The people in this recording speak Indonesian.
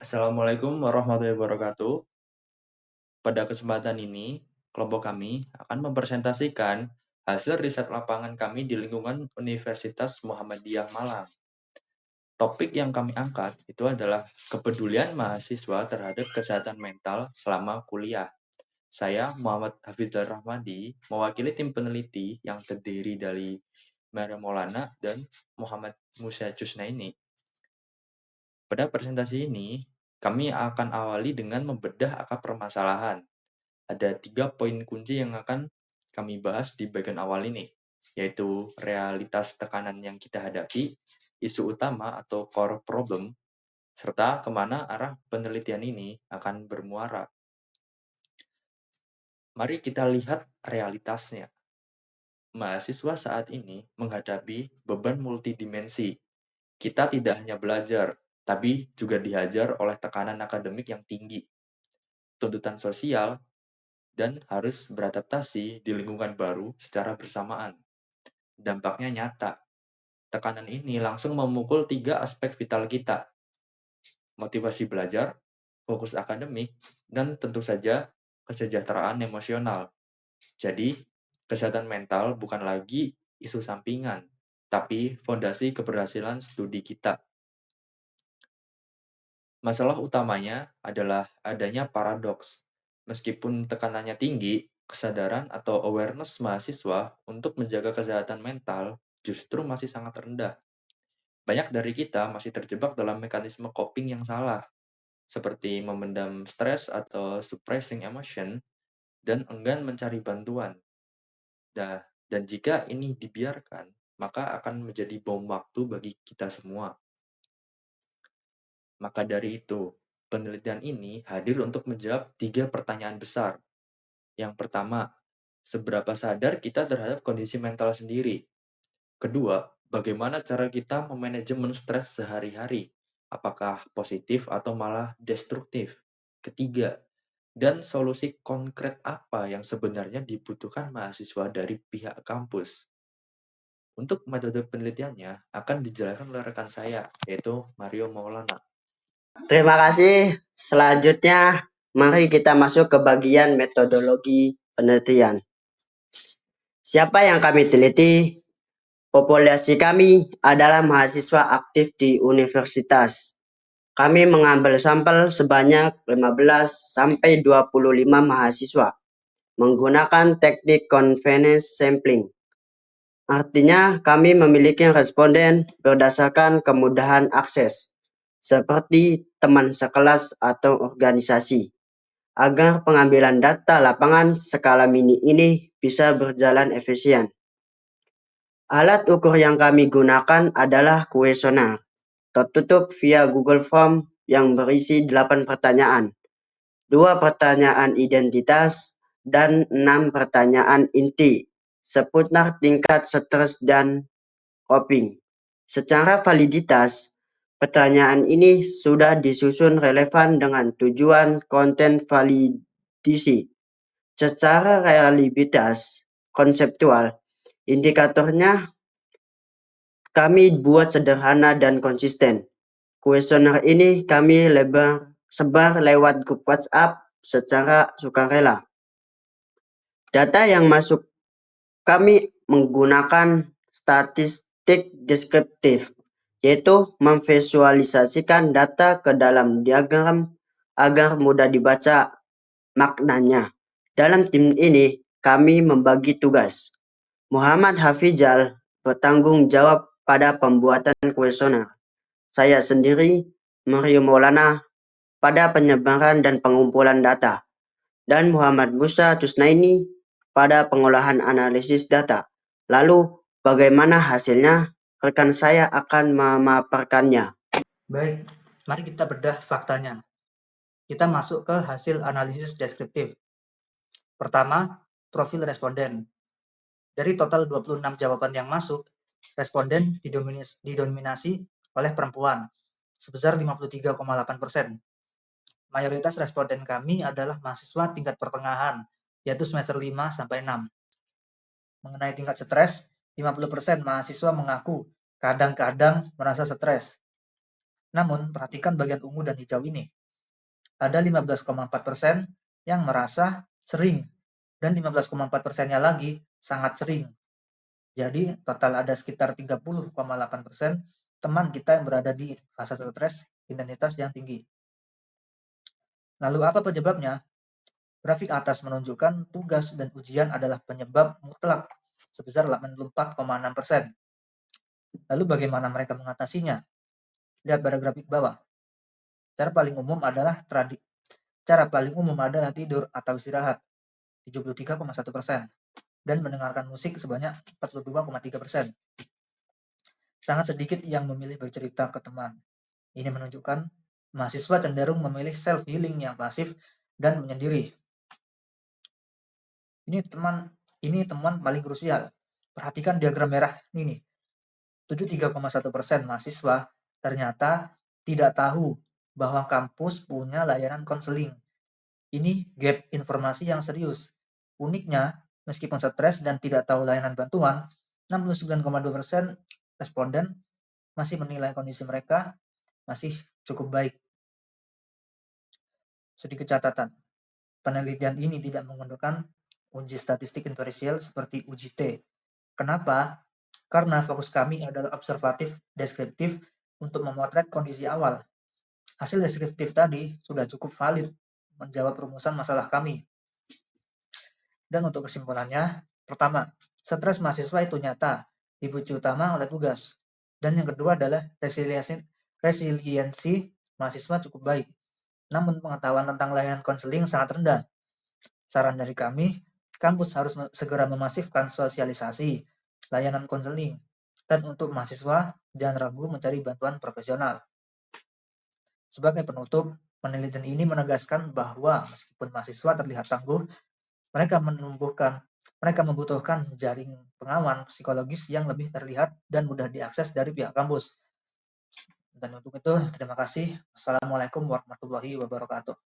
Assalamualaikum warahmatullahi wabarakatuh. Pada kesempatan ini, kelompok kami akan mempresentasikan hasil riset lapangan kami di lingkungan Universitas Muhammadiyah Malang. Topik yang kami angkat itu adalah kepedulian mahasiswa terhadap kesehatan mental selama kuliah. Saya, Muhammad Hafizar Rahmadi, mewakili tim peneliti yang terdiri dari Maria Maulana dan Muhammad Musa Cusnaini. Pada presentasi ini, kami akan awali dengan membedah akar permasalahan. Ada 3 poin kunci yang akan kami bahas di bagian awal ini, yaitu realitas tekanan yang kita hadapi, isu utama atau core problem, serta kemana arah penelitian ini akan bermuara. Mari kita lihat realitasnya. Mahasiswa saat ini menghadapi beban multidimensi. Kita tidak hanya belajar, tapi juga dihajar oleh tekanan akademik yang tinggi, tuntutan sosial, dan harus beradaptasi di lingkungan baru secara bersamaan. Dampaknya nyata. Tekanan ini langsung memukul 3 aspek vital kita: motivasi belajar, fokus akademik, dan tentu saja kesejahteraan emosional. Jadi, kesehatan mental bukan lagi isu sampingan, tapi fondasi keberhasilan studi kita. Masalah utamanya adalah adanya paradoks. Meskipun tekanannya tinggi, kesadaran atau awareness mahasiswa untuk menjaga kesehatan mental justru masih sangat rendah. Banyak dari kita masih terjebak dalam mekanisme coping yang salah, seperti memendam stres atau suppressing emotion, dan enggan mencari bantuan. Dan jika ini dibiarkan, maka akan menjadi bom waktu bagi kita semua. Maka dari itu, penelitian ini hadir untuk menjawab 3 pertanyaan besar. Yang pertama, seberapa sadar kita terhadap kondisi mental sendiri? Kedua, bagaimana cara kita memanajemen stres sehari-hari? Apakah positif atau malah destruktif? Ketiga, dan solusi konkret apa yang sebenarnya dibutuhkan mahasiswa dari pihak kampus? Untuk metode penelitiannya akan dijelaskan oleh rekan saya, yaitu Mario Maulana. Terima kasih. Selanjutnya, mari kita masuk ke bagian metodologi penelitian. Siapa yang kami teliti? Populasi kami adalah mahasiswa aktif di universitas. Kami mengambil sampel sebanyak 15-25 mahasiswa menggunakan teknik convenience sampling. Artinya, kami memiliki responden berdasarkan kemudahan akses, seperti teman sekelas atau organisasi, agar pengambilan data lapangan skala mini ini bisa berjalan efisien. Alat ukur yang kami gunakan adalah kuesioner, tertutup via Google Form yang berisi 8 pertanyaan, 2 pertanyaan identitas, dan 6 pertanyaan inti, seputar tingkat stres dan coping. Secara validitas, pertanyaan ini sudah disusun relevan dengan tujuan konten validasi. Secara reliabilitas konseptual, indikatornya kami buat sederhana dan konsisten. Kuesioner ini kami sebar lewat grup WhatsApp secara sukarela. Data yang masuk kami menggunakan statistik deskriptif, yaitu memvisualisasikan data ke dalam diagram agar mudah dibaca maknanya. Dalam tim ini, kami membagi tugas. Muhammad Hafizal bertanggung jawab pada pembuatan kuesioner. Saya sendiri, Mario Maulana, pada penyebaran dan pengumpulan data. Dan Muhammad Musa Tusnaini pada pengolahan analisis data. Lalu, bagaimana hasilnya? Rekan saya akan memaparkannya. Baik, mari kita bedah faktanya. Kita masuk ke hasil analisis deskriptif. Pertama, profil responden. Dari total 26 jawaban yang masuk, responden didominasi oleh perempuan sebesar 53,8%. Mayoritas responden kami adalah mahasiswa tingkat pertengahan, yaitu semester 5 sampai 6. Mengenai tingkat stres, 50% mahasiswa mengaku kadang-kadang merasa stres. Namun, perhatikan bagian ungu dan hijau ini. Ada 15,4% yang merasa sering, dan 15,4%-nya lagi sangat sering. Jadi, total ada sekitar 30,8% teman kita yang berada di fase stres intensitas yang tinggi. Lalu apa penyebabnya? Grafik atas menunjukkan tugas dan ujian adalah penyebab mutlak sebesar 84,6%. Lalu bagaimana mereka mengatasinya? Lihat pada grafik bawah. Cara paling umum adalah tidur atau istirahat 73,1% dan mendengarkan musik sebanyak 42,3%. Sangat sedikit yang memilih bercerita ke teman. Ini menunjukkan mahasiswa cenderung memilih self healing yang pasif dan menyendiri. Ini teman paling krusial. Perhatikan diagram merah ini. 73,1% mahasiswa ternyata tidak tahu bahwa kampus punya layanan konseling. Ini gap informasi yang serius. Uniknya, meskipun stres dan tidak tahu layanan bantuan, 69,2% responden masih menilai kondisi mereka masih cukup baik. Sedikit catatan, penelitian ini tidak menggunakan uji statistik inferensial seperti uji T. Kenapa? Karena fokus kami adalah observatif deskriptif untuk memotret kondisi awal. Hasil deskriptif tadi sudah cukup valid menjawab rumusan masalah kami. Dan untuk kesimpulannya, pertama, stres mahasiswa itu nyata, dipicu utama oleh tugas. Dan yang kedua adalah resiliensi mahasiswa cukup baik. Namun pengetahuan tentang layanan konseling sangat rendah. Saran dari kami, kampus harus segera memasifkan sosialisasi layanan konseling. Dan untuk mahasiswa, jangan ragu mencari bantuan profesional. Sebagai penutup, penelitian ini menegaskan bahwa meskipun mahasiswa terlihat tangguh, mereka membutuhkan jaring pengaman psikologis yang lebih terlihat dan mudah diakses dari pihak kampus. Dan untuk itu, terima kasih. Assalamualaikum warahmatullahi wabarakatuh.